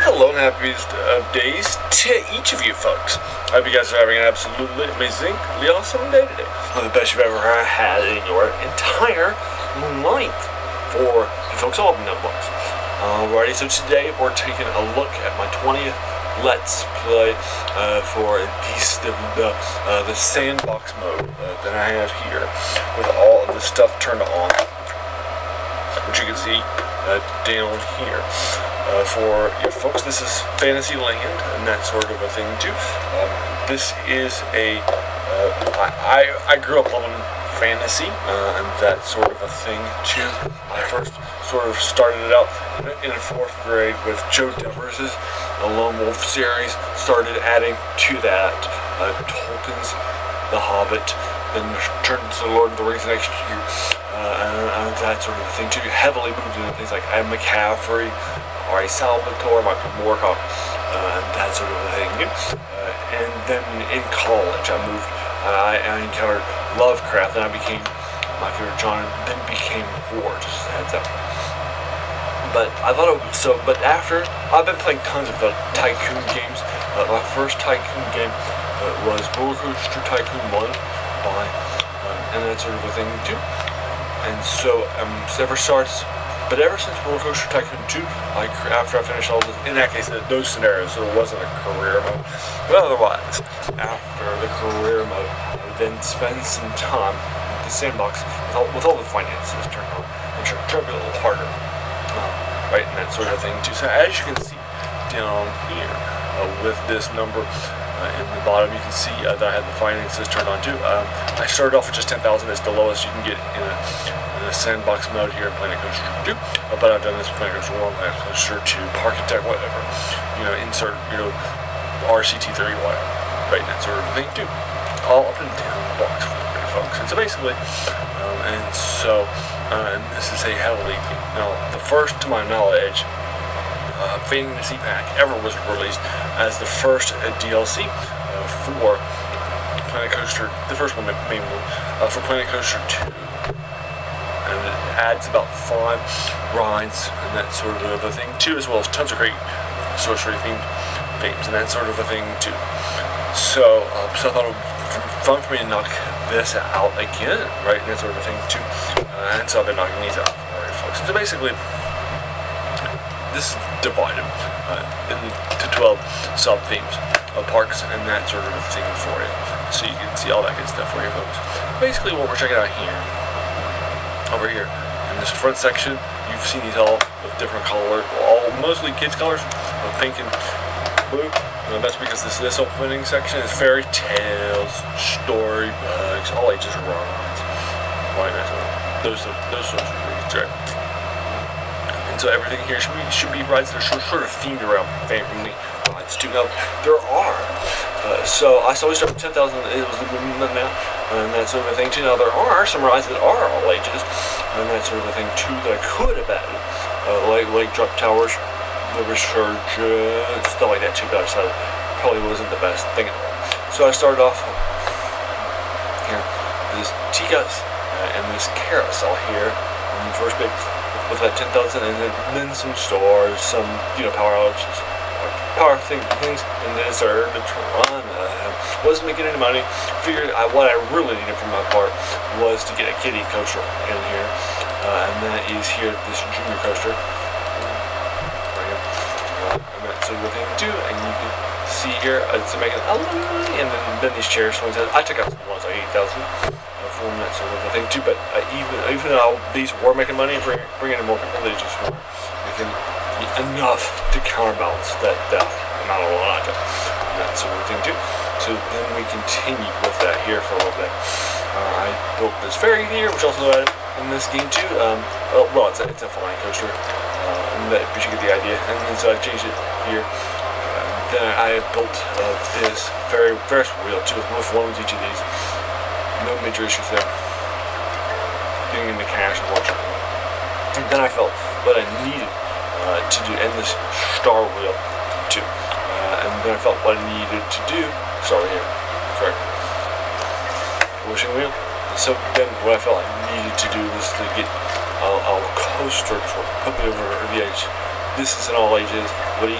Hello and happiest of days to each of you folks. I hope you guys are having an absolutely amazingly awesome day today. The best you've ever had in your entire life for you folks all in Sandbox. Alrighty, so today we're taking a look at my 20th Let's Play for the Sandbox mode that I have here with all of the stuff turned on, which you can see down here. For you folks, this is Fantasy Land and that sort of a thing too. This is a I grew up loving fantasy and that sort of a thing too. I first sort of started it out in 4th grade with Joe Devers's Lone Wolf series. Started adding to that Tolkien's The Hobbit, then turned to the Lord of the Rings next year, and that sort of thing too. Heavily moved into things like Ed McCaffrey, R.A. Salvatore, Michael Moorcock, and that sort of thing. And then in college, I encountered Lovecraft, and I became my favorite genre. Then became horror. Just a heads up. But I thought it was so. But after I've been playing tons of the tycoon games. My first tycoon game was Roller Coaster Tycoon 1 by and that sort of a thing too. And so ever since Roller Coaster Tycoon 2, after I finished all this, in that case, those scenarios, so it wasn't a career mode. But otherwise, after the career mode, I would then spend some time with the Sandbox with all the finances turned on, and try to be a little harder, right, and that sort of thing too. So as you can see down here, with this number in the bottom, you can see that I had the finances turned on too. I started off with just 10,000. It's the lowest you can get in a Sandbox mode here in Planet Coaster 2. But I've done this with Planet Coaster 1, Planet Coaster 2, Parkitect, whatever. Insert, RCT3, whatever. Right, that sort of thing too. All up and down the box for you folks. And so basically, and this is a heavily, the first, to my knowledge, fantasy pack ever was released as the first DLC for Planet Coaster, the first one, main one, for Planet Coaster 2. And it adds about 5 rides and that sort of a thing too, as well as tons of great sorcery themed games and that sort of a thing too. So I thought it would be fun for me to knock this out again, right, and that sort of a thing too. And so I've been knocking these out, alright, folks. And so basically, this is divided into 12 sub-themes of parks and that sort of thing for you. So you can see all that good stuff for you folks. Basically what we're checking out here, over here, in this front section, you've seen these all with different colors, mostly kids colors, of pink and blue. And that's because this opening section is fairy tales, storybooks, all ages rides. Those sorts of things, right? And so everything here should be rides that are sort of themed around family rides too. Now there are, so I always start with 10,000. It was the now, and that sort of a thing too. Now there are some rides that are all ages, and that sort of a thing too that I could have added, like Drop Towers, the Resurgence, stuff like that too. But I decided probably wasn't the best thing at all. So I started off here, this Tikas and this Carousel here, in the first big. With that 10,000, and then some stores, some power outages, power things, and then started to run. Wasn't making any money. Figured what I really needed for my part was to get a kiddie coaster in here, and that is here this junior coaster, right here, and that's a good thing to do. And you can see here it's making and then these chairs. I took out some ones like 8,000. That sort of a thing too, but even though these were making money and bringing in more people, they just weren't making enough to counterbalance that amount of lot and that sort of thing too. So then we continued with that here for a little bit. I built this ferry here, which also added in this game too. It's a flying coaster, but you get the idea. And then so I changed it here. Then I built this Ferris wheel too, with loans each of these. No major issues there. Getting into cash and watching. And then I felt what I needed to do, and this star wheel too. And then I felt what I needed to do. Wishing wheel. And so then what I felt I needed to do was to get a coaster to put me over the edge. This is an all ages Woody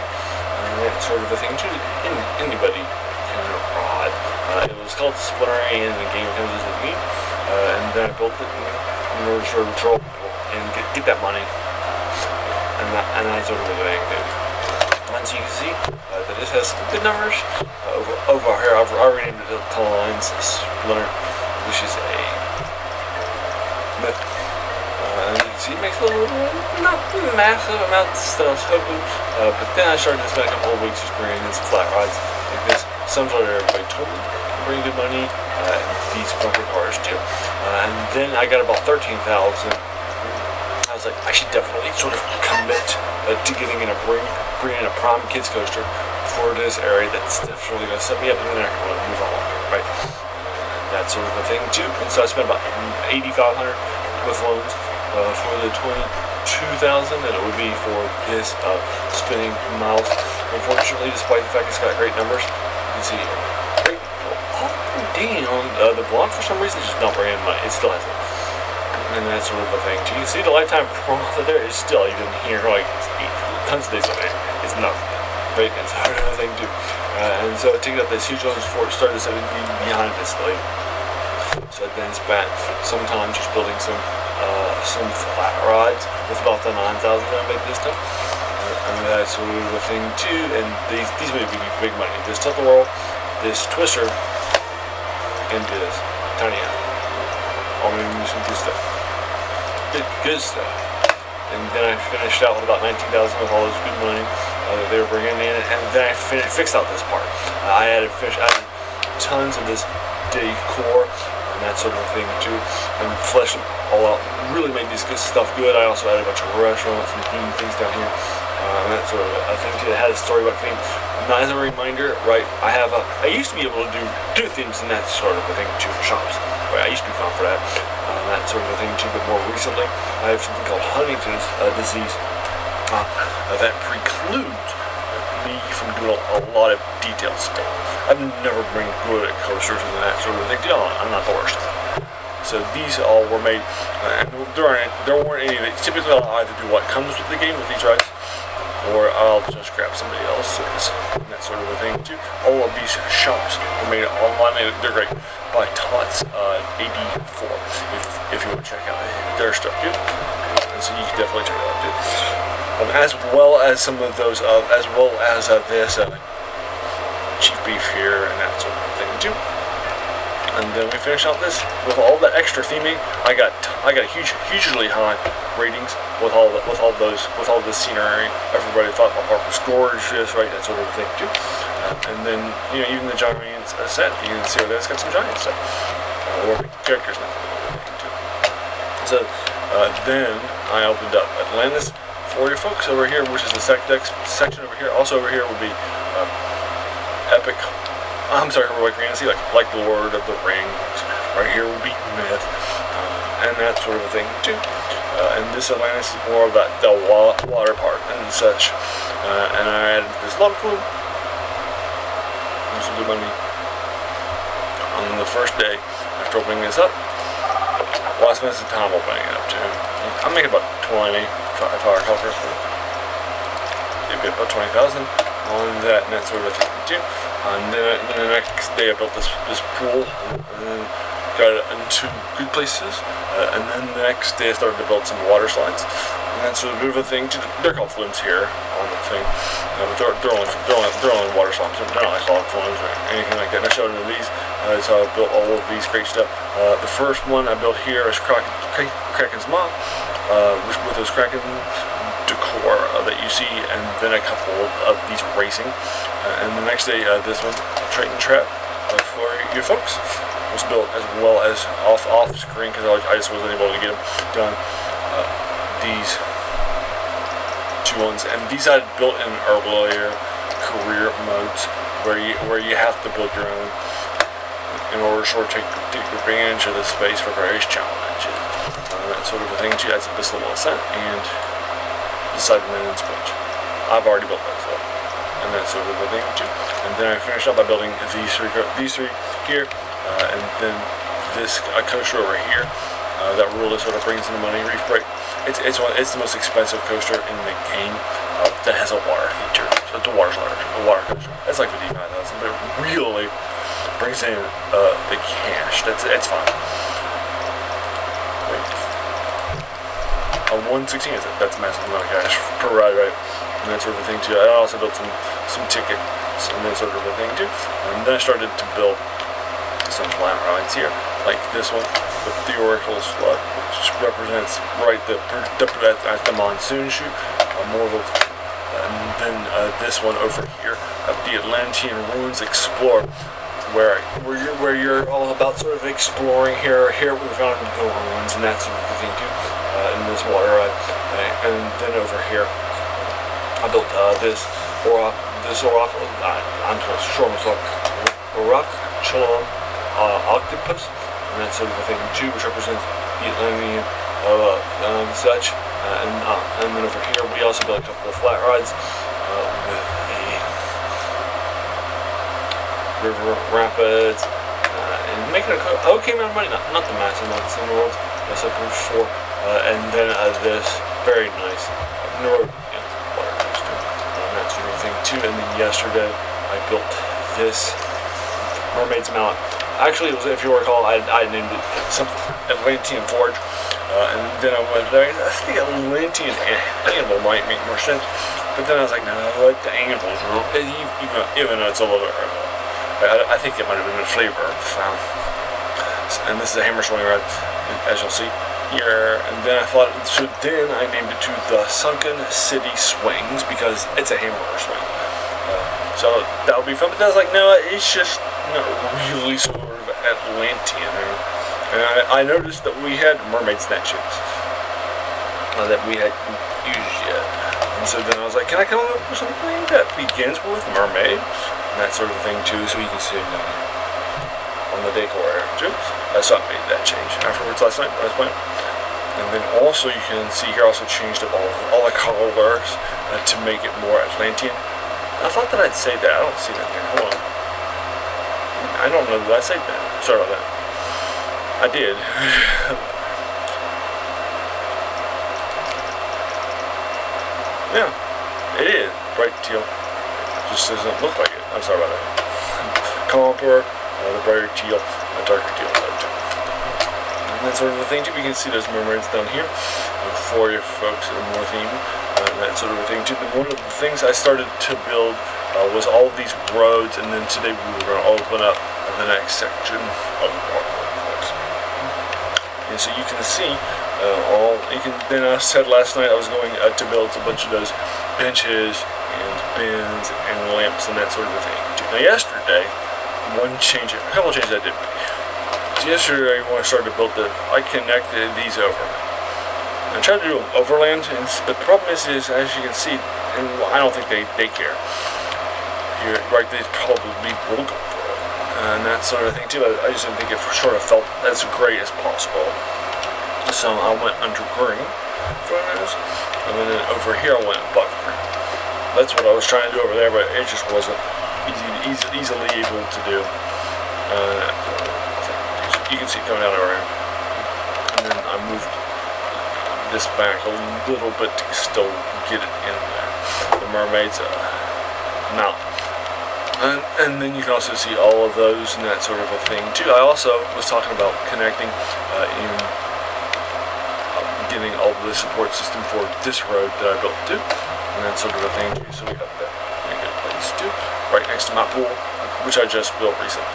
that sort of a thing too. Anybody can rod. It was called Splintering, and the game comes as a game. And then I built it in order to sort of control people and get that money. And that sort of a thing. And so you can see that it has some good numbers. Over here, I've renamed it to Lines Splinter, which is a myth. And you can see it makes a little, not massive amounts that I was hoping, but then I started to spend a couple of weeks just bringing in some flat rods like this. Some sort of everybody told me bring good money, and these bumper cars too. And then I got about 13,000. I was like, I should definitely sort of commit to getting in bringing in a prom kids coaster for this area. That's definitely going to set me up, and then I can really move on, right? That sort of a thing too. And so I spent about 8,500 with loans for the 22,000 that it would be for this spinning miles. Unfortunately, despite the fact it's got great numbers, you can see great. Dang, on the blonde for some reason it's just not bringing money. It still has it. And that sort of a thing too. You can see the lifetime profit there is still, even here, like tons of days of it. It's nothing. Right? And so another thing too. And so I took out this huge loans before it started, so I didn't be behind this like. So I then spent some time just building some flat rods with about the 9,000 that I made this time. And that sort of a thing too. And these may be big money. This Tilt-A-Whirl, this Twister, and this Tiny Hat. All maybe some good stuff. Good stuff. And then I finished out with about 19,000 with all this good money that they were bringing in, and then I fixed out this part. I added tons of this decor and that sort of thing too, and fleshed them all out. Really made this good stuff good. I also added a bunch of restaurants and themed things down here, and that sort of a thing too. It had a story about theme. Now, as a reminder, right, I used to be able to do themes and that sort of a thing too for shops. Right, I used to be found for that. That sort of a thing too, but more recently I have something called Huntington's disease that precludes me from doing a lot of detailed stuff. I've never been good at coasters and that sort of thing. I'm not the worst. So these all were made, and there weren't any. Typically, I'll either do what comes with the game with these rides, or I'll just grab somebody else's and that sort of a thing too. All of these shops were made online. They're great. By Tots AD&D if you want to check out their stuff too. And so you can definitely check it out too. As well as some of those, as well as this cheap beef here and that sort of thing too. And then we finish out this with all the extra theming. I got hugely high ratings with all the scenery. Everybody thought my park was gorgeous, right? That sort of thing too. And then even the Giants set, you can see that's got some Giants stuff or characters and that sort of thing too. So then I opened up Atlantis for your folks over here, which is the section over here. Also over here would be epic. I'm sorry, heroic fantasy, like the Lord of the Rings. Right here will be myth, and that sort of a thing too. And this Atlantis is more of the water park and such. And I added this log flume. This will do money. On the first day after opening this up, well, I spent some time opening it up too. I'm making about 20 if I recall correctly. Maybe about 20,000 on that and that sort of thing too. And then the next day I built this pool and got it into good places. And then the next day I started to build some water slides. And that's a bit of a thing too. They're called flumes here on the thing. But they're only water slides. They're not like log flumes or anything like that. And I showed them these. So I built all of these great stuff. The first one I built here is Kraken's mom, with those Kraken decor that you see, and then a couple of these racing. And the next day, this one, Triton Trap, for your folks, was built as well as off screen because I just wasn't able to get them done. These two ones, and these I had built in earlier career modes where you have to build your own in order to sort of take advantage of the space for various challenges. That sort of a thing too. That's this little ascent and decided to sponge. I've already built that stuff, and that sort of a thing too. And then I finished up by building these three here, and then this coaster over here that really sort of brings in the money. Reef Break. It's the most expensive coaster in the game that has a water feature. So it's a water water coaster. That's like 55,000, but it really brings in the cash. It's fun. On 116, that's a massive amount of cash per ride, right? And that sort of thing too. I also built some tickets and that sort of a thing too. And then I started to build some flat rides here, like this one, the Oracle's Flood, which represents at the monsoon shoot, and then this one over here, the Atlantean Ruins Explorer, where you're all about sort of exploring here. Here we found the ruins and that sort of thing too, in this water ride, and then over here I built this Oracle. I'm sure myself. Oracle octopus, and that sort of a thing too, which represents the Atlantean such. And then over here we also built a couple of flat rides with a river rapids, and making a okay amount of money. Not the massive amounts in the world. That's up before, and then this very nice water coaster, and that sort of thing too. And then yesterday I built this Mermaid's Mallet. Actually, it was, if you recall, I named it something Atlantean Forge, and then I went there. I think Atlantean Animal might make more sense, but then I was like, no, I like the animals, even though it's a little bit. I think it might have been a flavor found. And this is a hammer swing ride, as you'll see here. And then I thought, so then I named it to the Sunken City Swings because it's a hammer swing. So that would be fun. But I was like, no, it's just not really sort of Atlantean. And I noticed that we had mermaid statues that we had used yet. And so then I was like, can I come up with something that begins with mermaid and that sort of thing too, so you can see it down here on the decor area too. So I made that change afterwards last night when I was playing. And then also you can see here, I also changed up all the colors to make it more Atlantean. I thought that I'd say that. I don't see that here. Hold on. I don't know that I said that. Sorry about that. I did. Yeah, it is bright teal. It just doesn't look like it. I'm sorry about that. Copper, the brighter teal, the darker teal. And that sort of a thing too. You can see those mermaids down here for your folks that are more themed. That sort of a thing too. But one of the things I started to build was all of these roads, and then today we were going to open up the next section of the park. And so you can see then I said last night I was going to build a bunch of those benches and bins and lamps and that sort of a thing. Now yesterday, a couple of changes I did. So yesterday when I started to build I connected these over. I tried to do them overland, but the problem is as you can see, and I don't think they care. Here, right, they probably will go for it. And that sort of thing too. I just didn't think it sort of felt as great as possible. So I went under green for those, and then over here I went above green. That's what I was trying to do over there, but it just wasn't easily able to do. You can see it coming out over here. And then I moved this back a little bit to still get it in there. The mermaid's mouth. And then you can also see all of those and that sort of a thing too. I also was talking about connecting in getting all the support system for this road that I built too, and that sort of a thing too. So we got that in a good place too, right next to my pool, which I just built recently.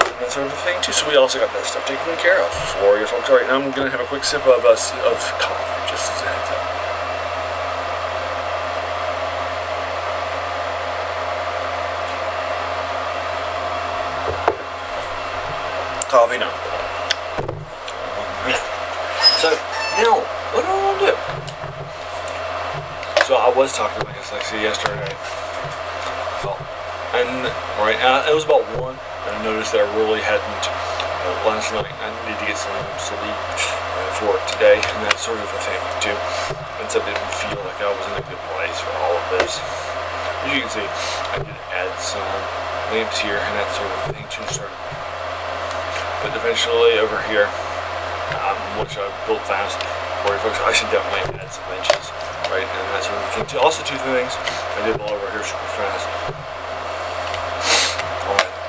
And that sort of a thing too. So we also got that stuff taken care of for you folks. All right, now I'm gonna have a quick sip of coffee, just as a heads up. Coffee now. So now, what do I want to do? So I was talking, like I said yesterday, and right now it was about 1, and I noticed that I really hadn't last night. I needed to get some sleep for today, and that sort of a thing too. And so I didn't feel like I was in a good place for all of this. As you can see, I did add some lamps here and that sort of thing too. But eventually over here, which I built fast for you folks, I should definitely add some benches right? And that sort of thing. Also, two things I did blow over here super fast.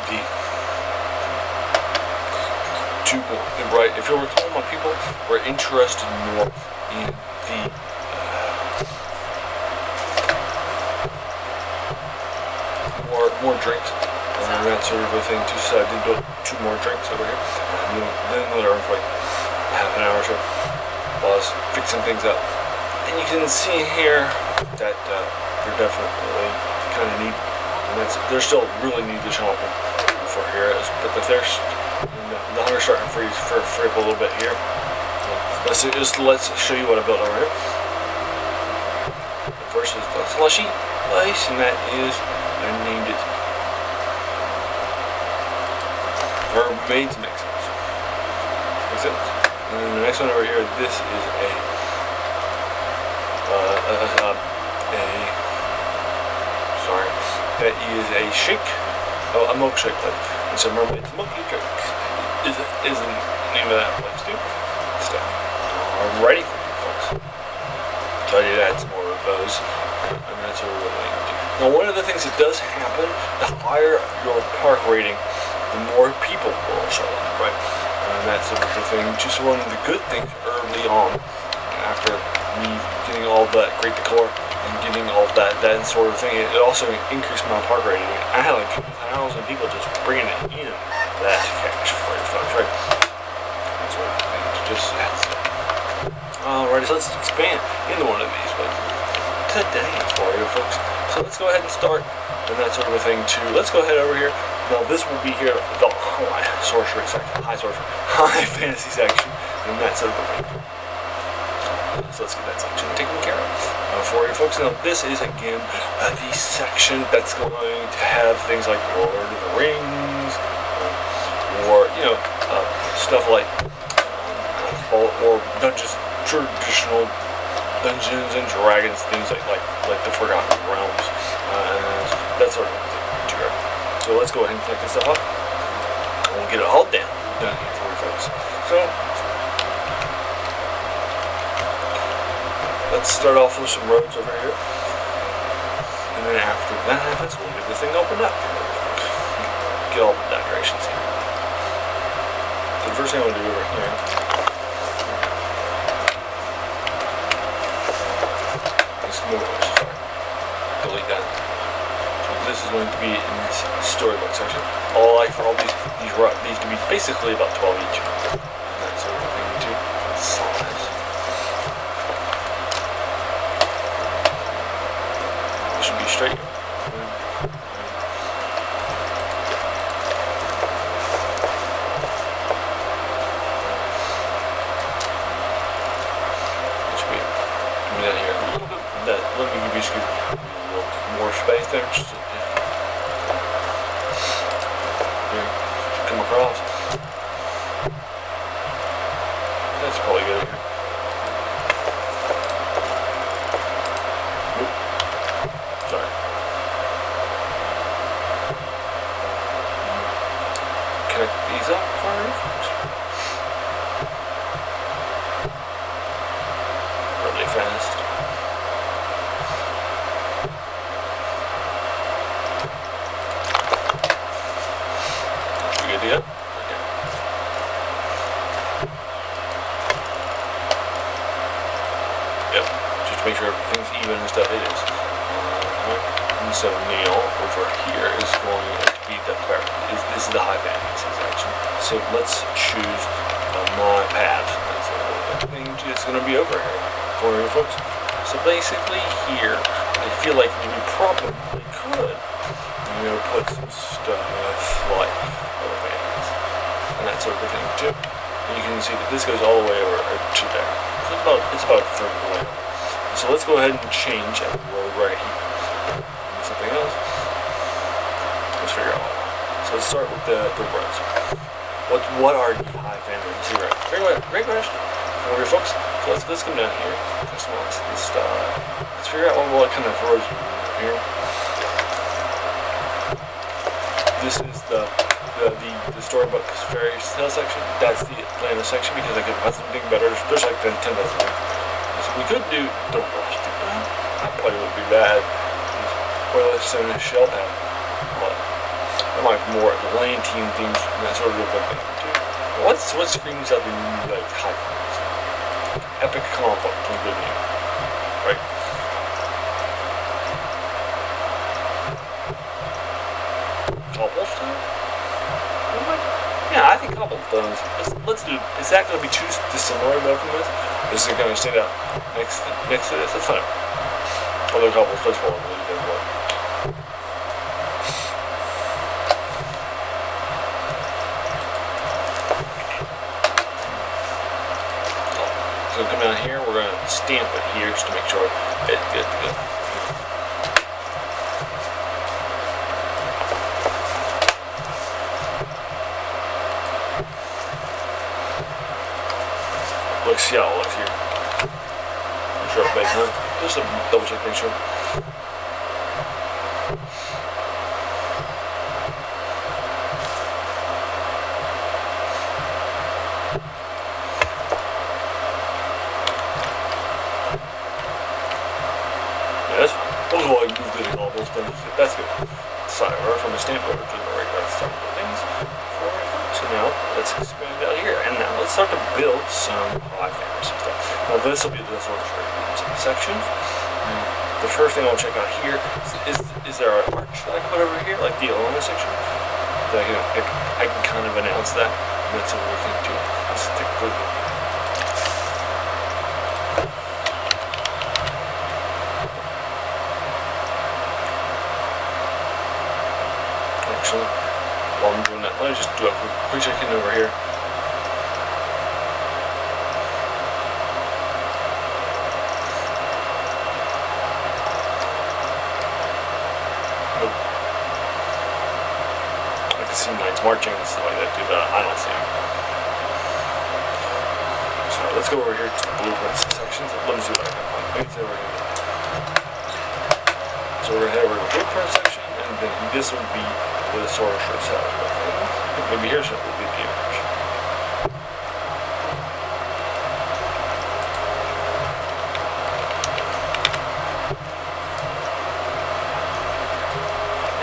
The two, right? If you'll recall, my people were interested more in the more drinks and that sort of a thing too. So I did build 2 more drinks over here. And then another for like half an hour or so while I was fixing things up. And you can see here that they're definitely kind of neat. And they're still really need to sharpen for here. But the thirst, the hunger's starting to freeze up a little bit here. So let's show you what I built over here. The first is the slushy place, and that is, I named it, or made to make sense. Makes sense? And then the next one over here, this is that is a shake, a milkshake place. And so remember, it's monkey jokes is the name of that place too. Alrighty, folks. So I did add some more of those, and that's what we're going to do. Now, one of the things that does happen, the higher your park rating, the more people will show up, right? And that's sort of the thing. Just one of the good things early on, after me getting all that great decor and getting all that sort of thing, it also increased my park rating. I had like 2,000 people just bringing it in that cash for your folks, right? That's what I think. Just that's it. Alrighty, so let's expand into one of these places today for you folks. So let's go ahead and start and that sort of a thing too. Let's go ahead over here. Now this will be here, the high sorcery section, high fantasy section, and that sort of a thing. So let's get that section taken care of for you folks. Now this is again the section that's going to have things like Lord of the Rings, or stuff like or dungeons, traditional Dungeons and Dragons, things like the Forgotten Realms, that sort of thing too. So let's go ahead and connect this stuff up, and we'll get it all done here for you folks. So let's start off with some roads over here, and then after that happens, we'll get this thing opened up. Get all the decorations here. So the first thing I'm going to do over here, delete that. So this is going to be in this storybook section. All for all these to be basically about 12 each. And that sort of thing too. Size. It should be straight. Let me give you a little more space there. Just come across. That's probably good here. Oop. Sorry. Connect these up for you folks. Really fast. Yep. Okay. Yep. Just to make sure everything's even and stuff. It is. And so Neil over here is going to be the this is the high fantasy section. So let's choose my path. That's everything is going to be over here for you folks. So basically here, I feel like we probably could, put some stuff like and that sort of thing too. And you can see that this goes all the way over to there. So it's about a third of the way. So let's go ahead and change a road right here. And something else. Let's figure out. So let's start with the roads. What are the high fantasy roads? Great question for you folks. So let's come down here. Let's figure out what kind of roads we have here. This is the storybook fairy tale section. That's the Atlanta section because I could find something better. There's like 10,000 things. So So we could do the rustic one. That probably would be bad. Or let's send a shell pad. But that might be more the lane team themes and that sort of thing too. What screams out the new like high points? Epic conflict from good name. Right? Cobblestone? Yeah, I think cobblestones. Let's do. Is that going to be too dissimilar though from this? Is it going to stand out next to this? That's fine. Although cobblestones will really good work. So come down here. We're going to stamp it here just to make sure it's good to go. Let's see how it looks here. I'm sure it's huh? Just a double check, make sure. Yeah, that's fine. Those are all moved in almost, and that's good. Sorry, we're from the stamp over to the right start of things. So now let's expand out here, and now let's start to build some high fantasy stuff. Now this will be the sorcery section. The first thing I'll check out here is there an arch that I can put over here, like the element section? That I can kind of announce that. That's a weird thing too. Let's take a quick look. Actually, while I'm doing that, let me just do a quick check-in over here. Nope. I can see knights marching and stuff like that too, but I don't see them. So let's go over here to the blueprints sections. Let me see what I can find. Maybe it's over here. So we're heading over to the blueprint section, and then this would be where the sorcery side of things. Maybe here's what will be the image.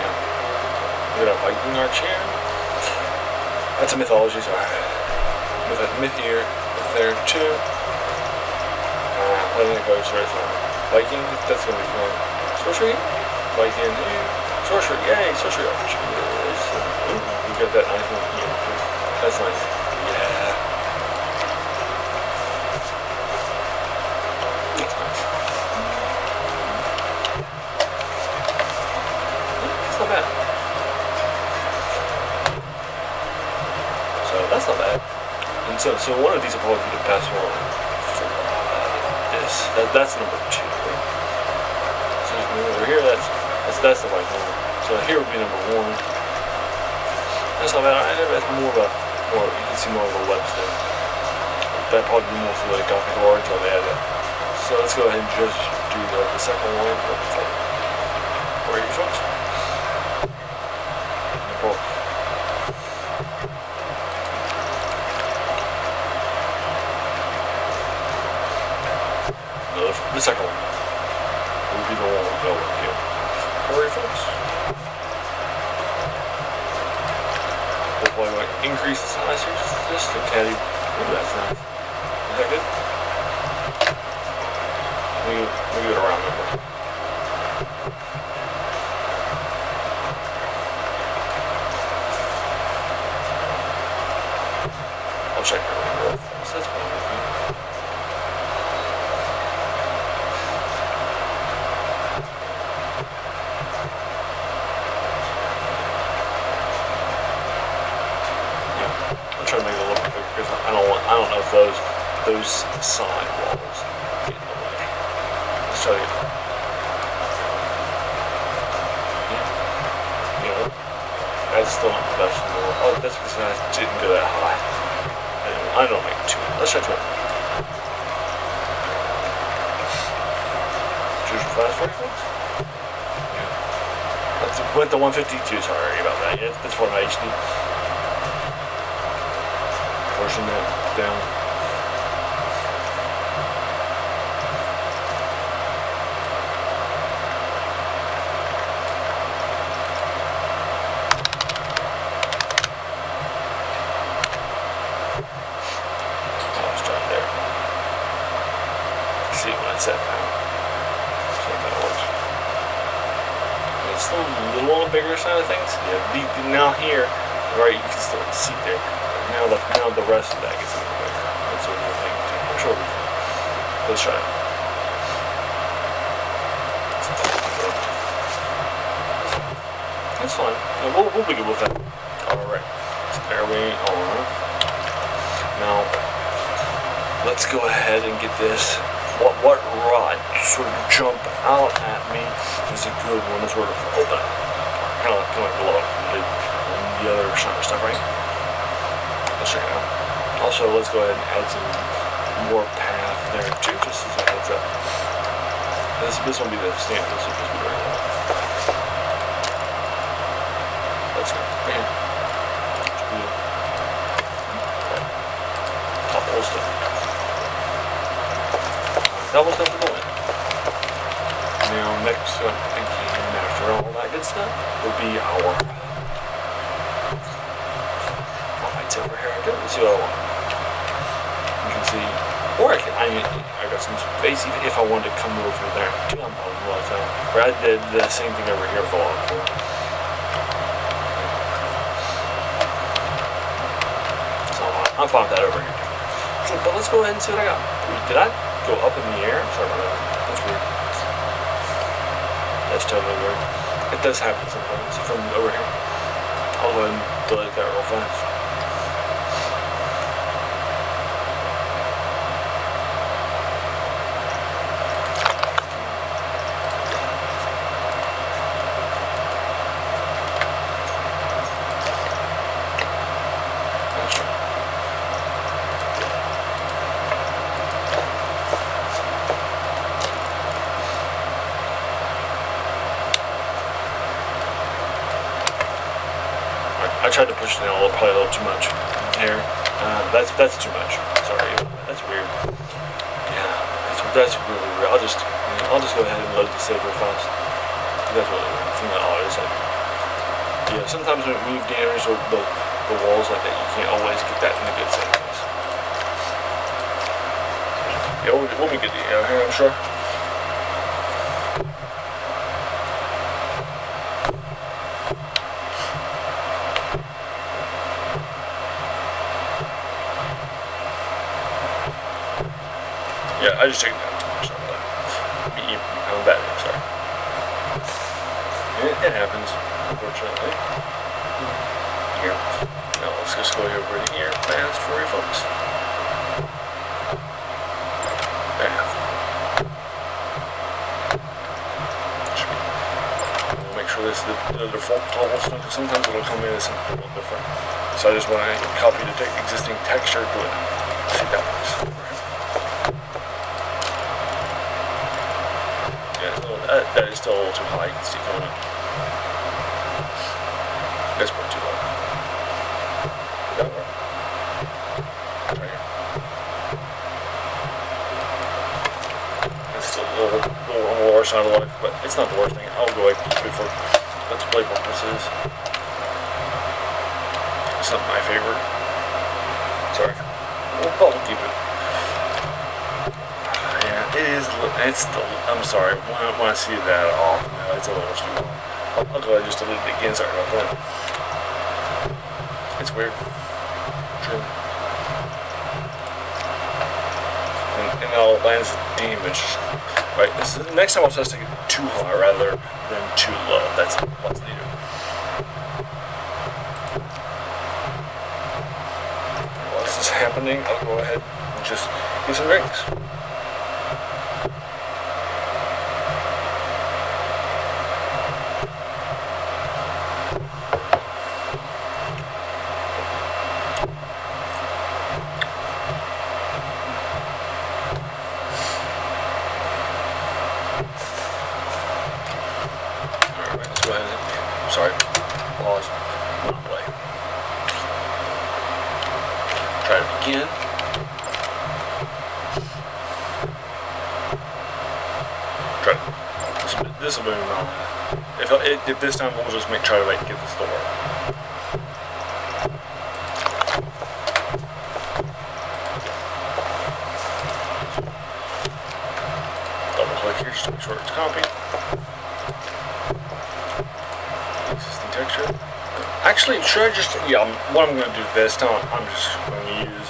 Yeah. We got a Viking arch here. That's a mythology, so with a myth here, myth there too. I think it goes right from Viking, that's gonna be fun. Sorcery? Viking here. Sorcery, yay, sorcery arch. We got that nice one here. That's nice. Yeah. That's nice. That's not bad. So that's not bad. And so one of these will probably be the best one for this. That's number 2. So over here, that's the right one. So here would be number 1. That's not bad. That's more of a, you can see more of a website. That'd probably be more for the Gothic War until they add that. So let's go ahead and just do the second one for you folks. The second one will be the one we'll go with here. For you folks. We'll probably like increase the size here just a caddy. Ooh, that's nice. Is that good? We get around number. I'll check everything real fast. That's fine with me. Try to make it a little bit bigger because I don't know if those side walls get in the way. Let's try to get you know, that's still not the best in the world. Oh, that's because I didn't go that high. Anyway, I don't make 2. Let's try 2. Choose your fast for you folks? Yeah. That's went to 152, sorry about that. Yeah, that's for my HD. Pushing that down. it's still a little on the bigger side of things. Yeah, now here, right, you can still see there. Now the rest of that gets a little bigger. That's a little thing too. I'm sure we can. Let's try it. That's fine. No, we'll be good with that. Alright. So there we are. Now, let's go ahead and get this. What rod sort of jump out at me is a good one to sort of open up. Kind of like below the other stuff, right? Let's check it out. Also, let's go ahead and add some more path there too, just as a heads up. This will be the standard. This will just be very long. Let's go. Bam. Double stuff. Double stuff to go in. Now, next up, again, after all that good stuff, will be our lights over here. Let's see what I want. You can see, or I got some space even if I wanted to come over there. Too, I'm probably well found. Or I did the same thing over here with the log floor. So I'm fine with that over here. So, but let's go ahead and see what I got. Did I go up in the air? Sorry about that. That's weird. That's totally weird. It does happen sometimes from over here. I'll go ahead and delete that real fast. I tried to push it down probably a little too much here. That's too much. Sorry, that's weird. Yeah, that's really weird. I'll just go ahead and load the save real fast. That's really weird. From the audio side. Yeah, sometimes when it moves damage or the walls like that, you can't always get that in the good settings. Yeah, we'll be good to go here, I'm sure. Yeah, I just took that too much. I'm bad. I'm sorry. It happens, unfortunately. Here. Now let's just go over to here fast for you folks. Path. We'll make sure this is the default cobblestone because sometimes it'll come in as something a little different. So I just want to copy the existing texture to it. See if that works. That is still a little too high. You can see going up. That's way too low. Did that work? Right here. It's still a little on the lower side of life, but it's not the worst thing. I'll go ahead and keep it for let's play purposes. It's not my favorite. Sorry. We'll keep it. I'm sorry, when I see that off, it's a little too long. I'll go ahead and just delete it again, sorry about that. It's weird. True. And all it lands damage. Right, next time I'll test to get too high rather than too low. That's what's needed. While this is happening, I'll go ahead and just get some rings. Sorry, pause, not play. Try it again. Try it. This will be not. If this time we'll just try to get this to work. Double click here just to make sure it's copied. Actually, should I just, yeah, what I'm going to do this time, I'm just going to use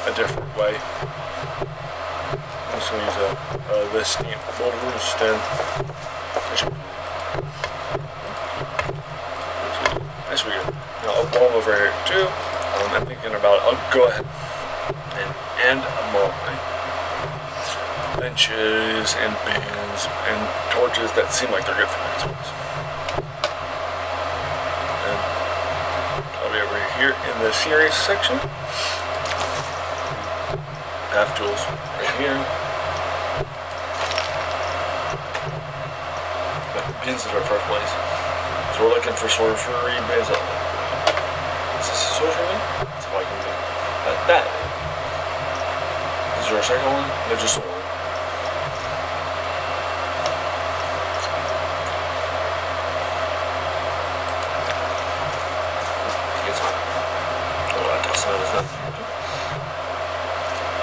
a different way. I'm just going to use this stamp, Boulder Stem. That's weird. Now, I'll blow over here too. I'm thinking about, I'll go ahead and end my benches and bins and torches that seem like they're good for these ones. And I'll be over here in the series section. Half tools right here. But bins is our first place. So we're looking for sorcery bins. Is this a sorcery? Let's see if I can do that. Is there a second one? No, just one.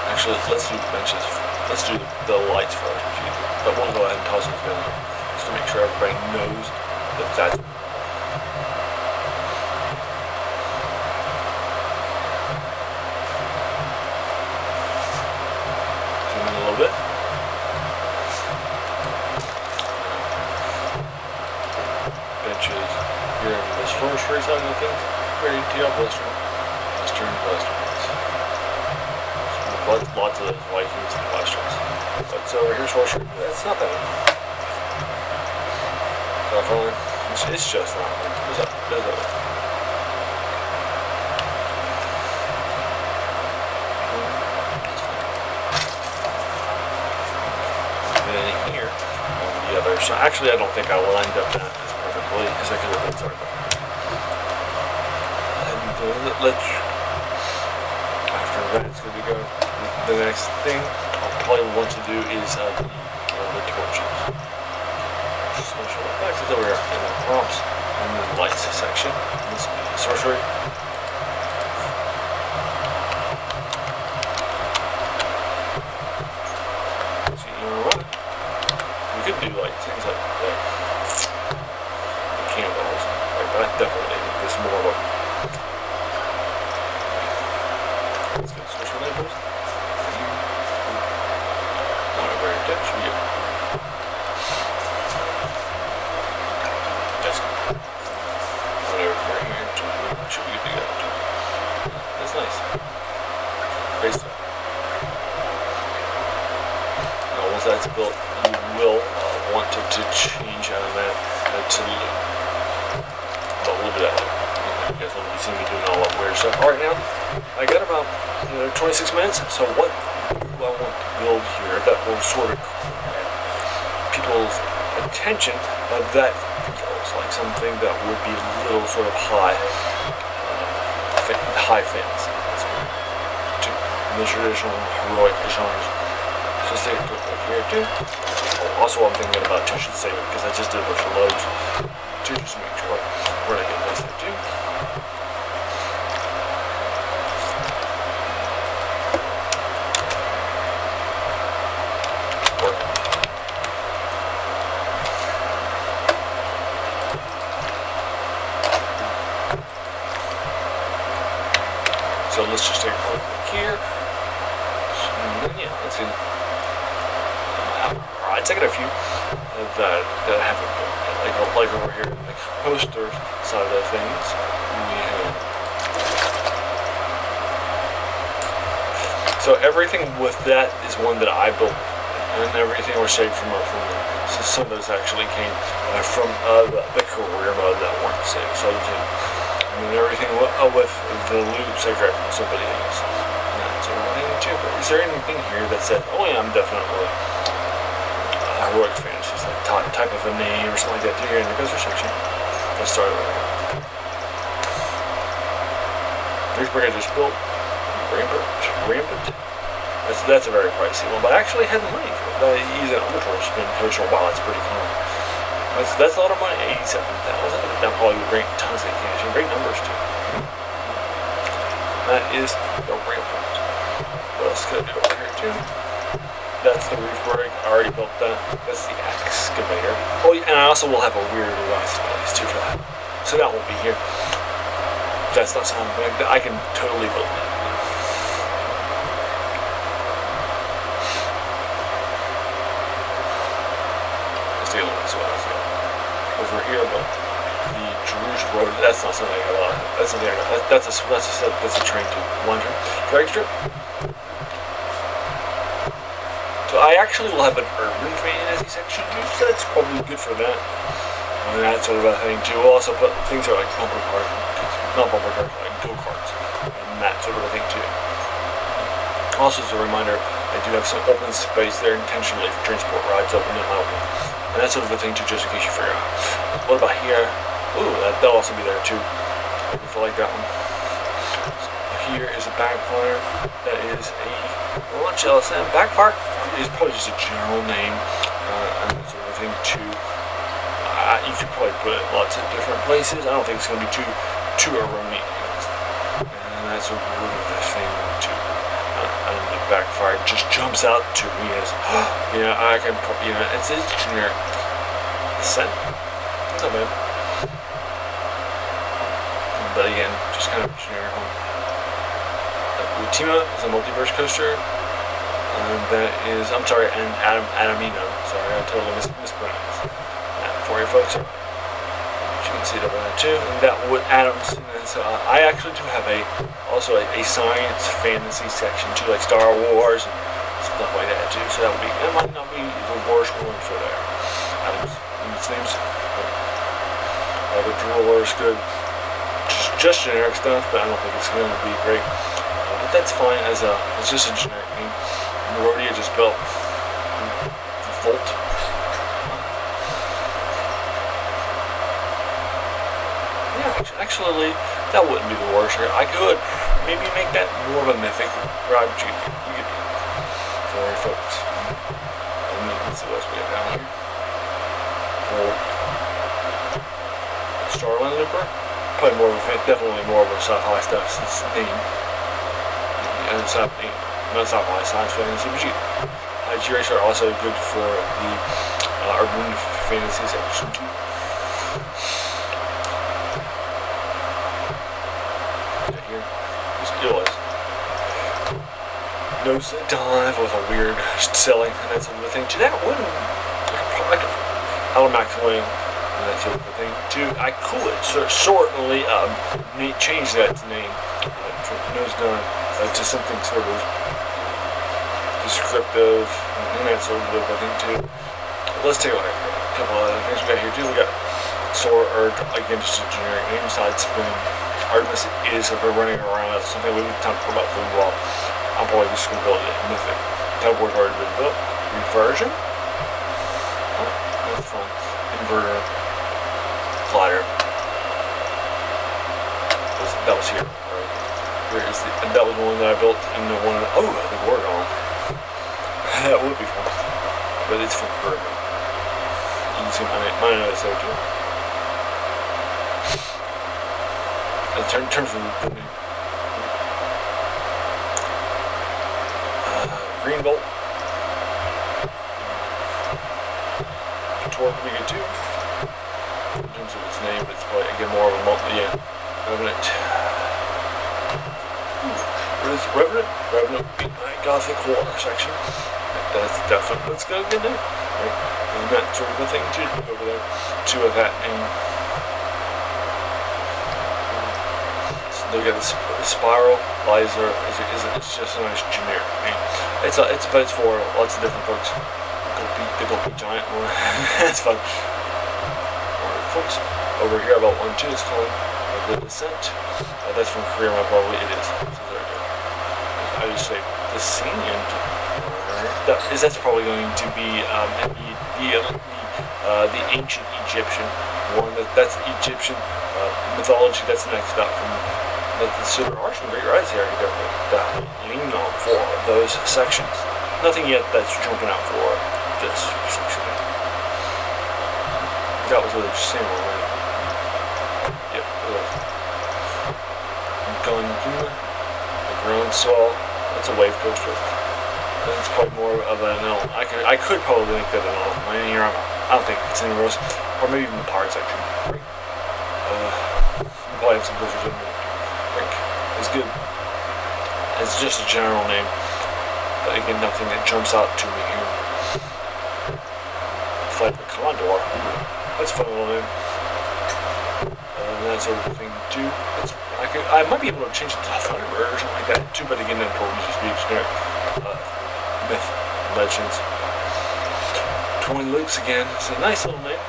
Actually, let's do the benches. Let's do the lights first. But we'll go ahead and toss those down just to make sure everybody knows that that's. Zoom in a little bit. Benches here in the sorcery side of things. Very detailed. Western. Lots of those Vikings and Westerns. But so over here, sorcery, that's not that one. It's just not one. There's a and then here, on the other side. Actually, I don't think I lined up that as perfectly because I could have been sorry about that. And let's. After that's good to go. The next thing I'll probably want to do is the torches. Special effects is over here in the prompts and the lights section. This is sorcery. So you know what? We could do like things like the candles. Like that definitely make this more of a. Let's get sorcery labels. That's nice. Great stuff. Now, once that's built, you will want to change out of that to loot. But we'll do that later. You guys will be seeing me doing all that weird stuff. Alright, now, I got about 26 minutes, so what do I want to build here that will sort of people's attention that feels like something that would be a little sort of high fantasy in the traditional heroic genres. So let's take a quick look here too. Also, I'm thinking about tension saving because I just did a bunch of loads to just make sure we're not getting this there too. So let's just take a quick look here. Yeah, let's see. I taken a few that I haven't built, like over here in the coaster side of things. So everything with that is one that I built, and everything was saved from so some of those actually came from the career mode that weren't saved. So and everything with the loot saved right from somebody else. And that's everything too. But is there anything here that says, oh yeah, I'm definitely heroic fantasy, like type of a name or something like that here in the coaster section? Let's start right here. Here's where I just built Rampant. That's a very pricey one, but I actually had the money for it. Using an ultra spin coaster, wow, that's pretty cool. That's a lot of money, 87,000. That probably would bring tons of cash and great numbers too. That is the Rampant. What else could I do over here too? That's the roof break. I already built that. That's the axe. excavator. Oh, yeah, and I also will have a weird last place too for that. So that won't be here. That's not something I can totally build that. Let's take a look at what else. Over here, but the Jerusalem Road. That's not something I got. That's something I got. That's a train to London. Drag strip. So I actually will have an urban fantasy section too, so that's probably good for that. And that sort of a thing too. We'll also put things like bumper cars, not bumper cars, like go-karts, and that sort of a thing too. Also, as a reminder, I do have some open space there intentionally for transport rides up into the mountain. And that sort of a thing too, just in case you figure out. What about here? Ooh, that'll also be there too. If I like that one. So here is a backfire. That is a launch LSM. Backfire is probably just a general name, and that sort of thing too. You could probably put it lots of different places. I don't think it's going to be too erroneous. And that's a word of the thing too. And the backfire just jumps out to me as, I can put, it's generic. Scent. It's not bad. But again, just kind of generic one. Ultima is a multiverse coaster. And that is, I'm sorry, and Adamino. Sorry, I totally mispronounced. For you folks, you can see it over there too. And that would Adams. So I actually do have also a science fantasy section too, like Star Wars and stuff like that too. So that might not be the worst one for there. Adams, it seems. The drawer is good. Just generic stuff, but I don't think it's going to be great. But that's fine as it's just a generic name. Rodeo just built Volt. Actually, that wouldn't be the worst. I could maybe make that more of a mythic ride, but you could do for folks. And let's see what else we have down here. Starland Looper. Probably definitely more of a sci-fi stuff since the name. And it's not sci-fi, science fantasy, but G-Racer are also good for the urban fantasy section too. Nose dive with a weird selling and that sort of a thing. To that one, I could Alamax Wing and that sort of a thing. Too, I could certainly change that name from nose dive to something sort of descriptive and that sort of a thing too. Let's take a look at a couple other things we got here too. We got Sorcery, again just a generic name. Side spin. Artemis is if we're running around. That's something we've talked about for a while. I'm probably just going to build it in Mythic. Teleport's already been built. Reversion. Oh, that's fun. Inverter. Glider. That was here. Right. That was one that I built in the one that, the Gorgon. That would be fun. But it's from Gorgon. You can see mine is there too. In terms of the name. Green Bolt. Torque would be good too. In terms of its name, it's probably again more of a Revenant. What is Revenant? Revenant would be my Gothic War section. That's gonna be good. Right? And that sort of a thing too over there. Two of that name. Look at the Spiral Laser. It's just a nice generic name. It's for lots of different folks. The Gopi Giant one. That's fun. Alright, folks. Over here about one too. It's called The Descent. That's from Korea, probably it is. So there we go. I just say the scene. That's probably going to be the ancient Egyptian one. That's Egyptian mythology. That's next up from. So there are some great rides here that lean on for those sections. Nothing yet that's jumping out for this section. That was really just saying already. Yep, it was. Gun, the ground swell. That's a wave coaster. That's probably more of an L. I could probably make that an L. I don't think it's anywhere else. Or maybe even the pirate section. Right? Probably have some blizzards in there. Like, it's good. It's just a general name. But again, nothing that jumps out to me here. Flight of the Condor. That's a fun little name. And that sort of thing too. I might be able to change it to Thunderbird or something like that too, but again, that probably just be generic. Myth, legends. Twin Loops again. It's a nice little name,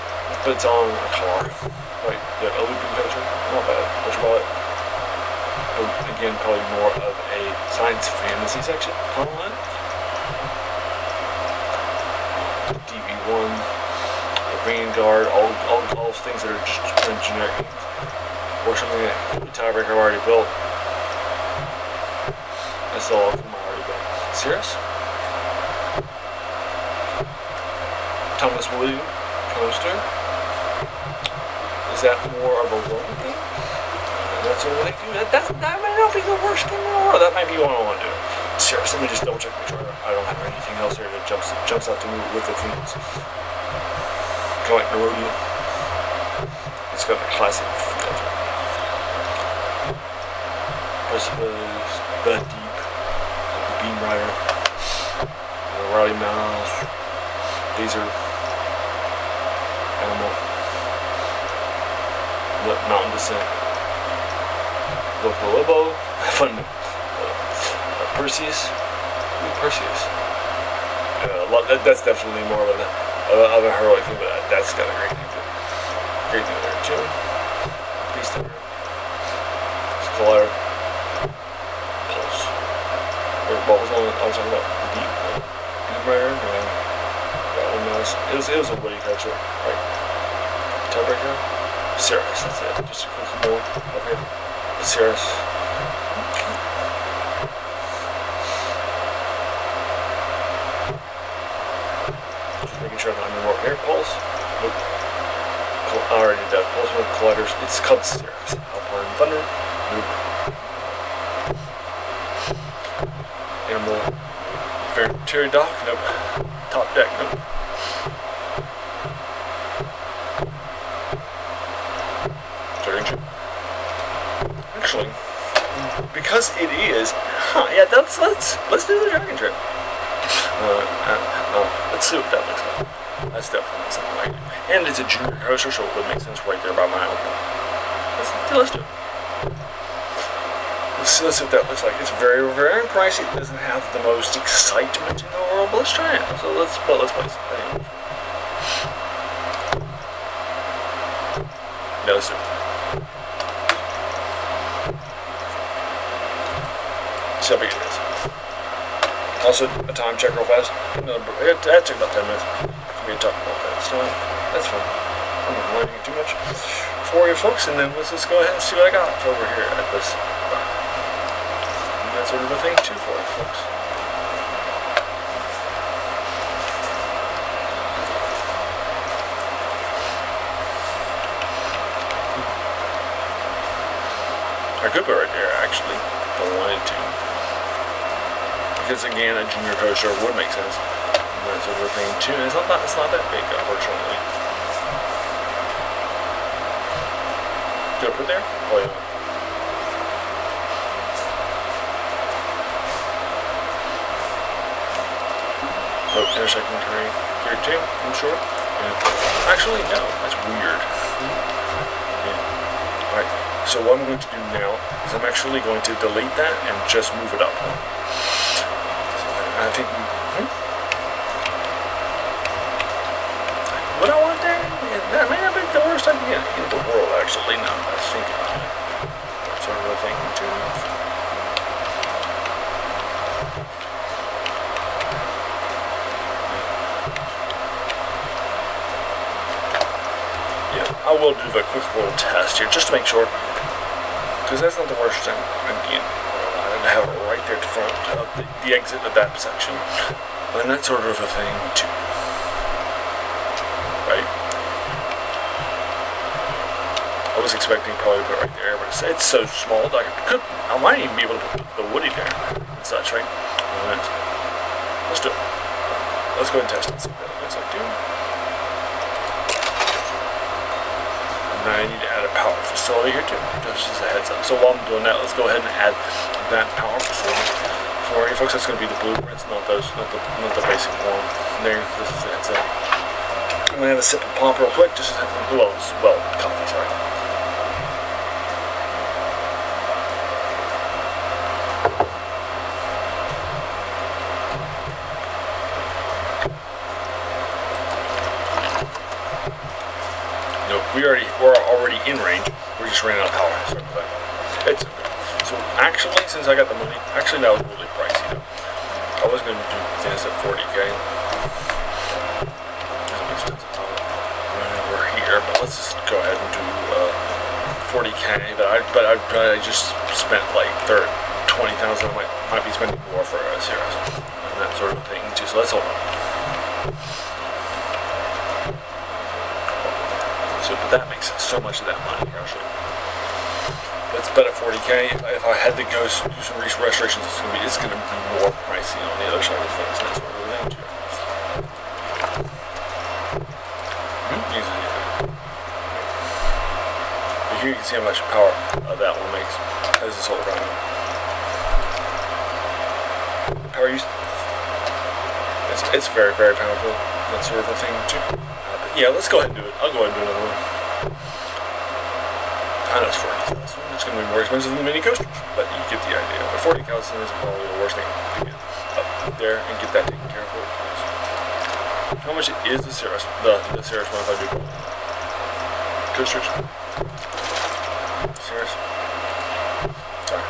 but it's on a car. Right, yeah, a looping country. Not bad. What you call it? But again, probably more of a science fantasy section. Homeland. DV1, the Vanguard, all those things that are just kind of generic names. Or something that the tiebreaker already built. That's all from already built. Cirrus? Thomas William Coaster. Is that more of a woman thing? That's what I do. That might not be the worst thing in the world. That might be what I want to do. Cirrus, let me just double check, make sure I don't have anything else here that jumps out to me with the themes. Kind of like Nerodia. It's got the classic feel. Precipice, the Deep, the Beam Rider, the Rowdy Mouse, Laser, Animal, the Mountain Descent, Lobo, Fun, Perseus. That's definitely more of a heroic thing, but that's got a great name too. Great name there, Jim. Beast Hunter, Scholar. What was I was talking about? The Deep Rider? No. That one was. It was a woody catcher, right? Tiebreaker? Cirrus, that's it. Just a quick more. Okay. Cirrus. Just making sure I don't have any more air pulse. Nope. I already did that. Pulse with colliders. It's called Cirrus. Alpine Thunder. Nope. Animal, Cherry Dock, nope. Top Deck, nope. Dragon Ship. Actually, because it is, yeah, let's do the Dragon Trip. Let's see what that looks like. That's definitely something like it. And it's a junior coaster, so it would make sense right there by my own. Let's do it. Let's see what that looks like. It's very, very pricey. It doesn't have the most excitement in the world, but let's try it. So let's play something. Yeah, let's do it. See how big it is. Also, a time check real fast. That took about 10 minutes for me to talk about that. So that's fine. I'm not learning too much for you folks, and then let's just go ahead and see what I got over here at this. That sort of a thing too for you folks. I could put right there actually, if I wanted to. Because again, a junior coaster would make sense. And that sort of a thing too. And it's not that big, unfortunately. Did I put there? Oh yeah. Intersecting terrain here too, I'm sure. Yeah. Actually, no, that's weird. Yeah. Alright, so what I'm going to do now is I'm actually going to delete that and just move it up. So I think, what I want there, that may not be the worst idea in the world, actually, now that I think about it. That sort of a thing too. I will do a quick little test here just to make sure, because that's not the worst thing. Again, I didn't have it right there at the front of the exit of that section, and that sort of a thing too. Right? I was expecting probably to put it right there, but it's so small that I might even be able to put the Woody there and such, right? Let's do it. Let's go and test it. See what that looks like too. I need to add a power facility here too, just as a heads up. So while I'm doing that, let's go ahead and add that power facility. For you folks, that's going to be the blueprints, not those, not the basic one. There, this is the heads up. I'm going to have a sip of pomp real quick, just as well, coffee, sorry. We're already in range. We just ran out of power. Sorry about that. It's okay. So actually, since I got the money, actually that was really pricey. Though. I was going to do this at 40K. We're here, but let's just go ahead and do 40K. But I just spent like 20,000. Might be spending more for Zeros and that sort of thing too. So let's hold on. But that makes so much of that money, actually. Let's bet at 40K. If I had to go do some restorations, it's gonna be more pricey on the other side of things. That's what we're going to do. But here you can see how much power that one makes as this whole round. Power use. It's very, very powerful. That sort of a thing too. Yeah, let's go ahead and do it. I'll go ahead and do another one. I know it's 40,000. It's going to be more expensive than the mini coasters, but you get the idea. But 40,000 is probably the worst thing to get up there and get that taken care of. How much is the Cirrus? The Cirrus one if I do coasters? Cirrus. Sorry,